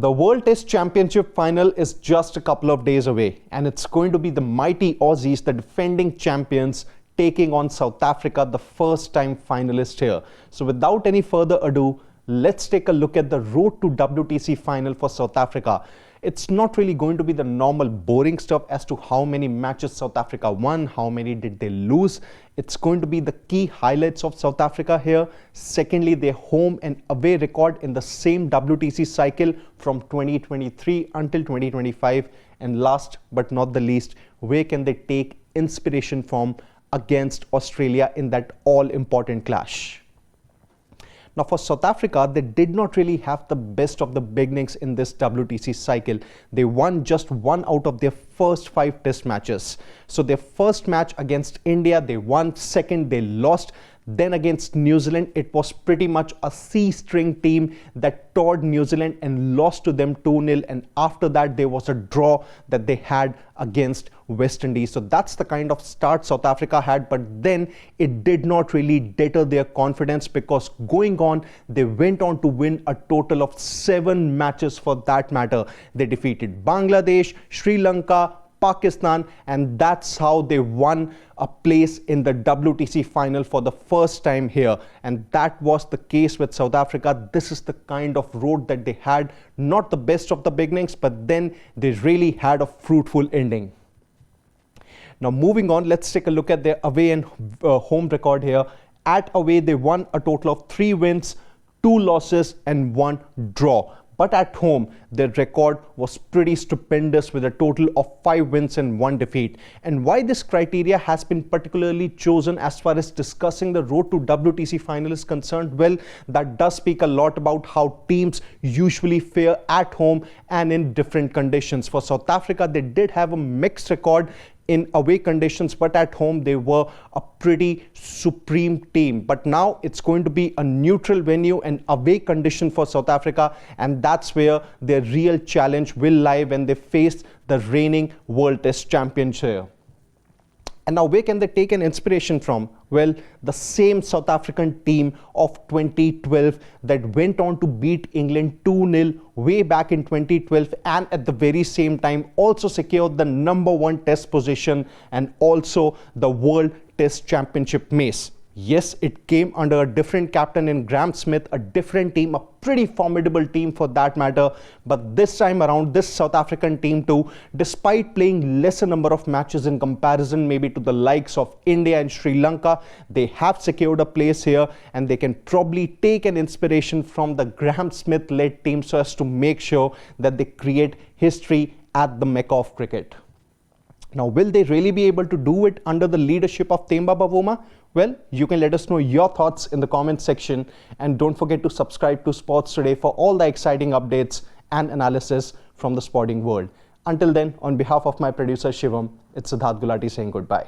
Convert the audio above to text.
The World Test Championship final is just a couple of days away, and it's going to be the mighty Aussies, the defending champions, taking on South Africa, the first-time finalist here. So without any further ado, let's take a look at the road to WTC final for South Africa. It's not really going to be the normal boring stuff as to how many matches South Africa won, how many did they lose. It's going to be the key highlights of South Africa here. Secondly, their home and away record in the same WTC cycle from 2023 until 2025. And last but not the least, where can they take inspiration from against Australia in that all-important clash? Now for South Africa, they did not really have the best of the beginnings in this WTC cycle. They won just one out of their first 5 test matches. So their first match against India, they won. Second, they lost. Then against New Zealand, it was pretty much a C-string team that toured New Zealand and lost to them 2-0. And after that, there was a draw that they had against West Indies. So that's the kind of start South Africa had. But then it did not really deter their confidence, because going on, they went on to win a total of 7 matches for that matter. They defeated Bangladesh, Sri Lanka, Pakistan, and that's how they won a place in the WTC final for the first time here. And that was the case with South Africa. This is the kind of road that they had. Not the best of the beginnings, but then they really had a fruitful ending. Now moving on, let's take a look at their away and home record here. At away, they won a total of 3 wins, 2 losses and 1 draw. But at home, their record was pretty stupendous with a total of 5 wins and 1 defeat. And why this criteria has been particularly chosen as far as discussing the road to WTC final is concerned, well, that does speak a lot about how teams usually fare at home and in different conditions. For South Africa, they did have a mixed record in away conditions, but at home they were a pretty supreme team. But now it's going to be a neutral venue and away condition for South Africa, and that's where their real challenge will lie when they face the reigning World Test champions here. And now where can they take an inspiration from? Well, the same South African team of 2012 that went on to beat England 2-0 way back in 2012, and at the very same time also secured the #1 test position and also the World Test Championship mace. Yes, it came under a different captain in Graeme Smith, a different team, a pretty formidable team for that matter. But this time around, this South African team too, despite playing lesser number of matches in comparison maybe to the likes of India and Sri Lanka, they have secured a place here, and they can probably take an inspiration from the Graeme Smith-led team so as to make sure that they create history at the Mecca of cricket. Now, will they really be able to do it under the leadership of Themba Bavuma? Well, you can let us know your thoughts in the comment section, and don't forget to subscribe to Sports Today for all the exciting updates and analysis from the sporting world. Until then, on behalf of my producer Shivam, it's Siddharth Gulati saying goodbye.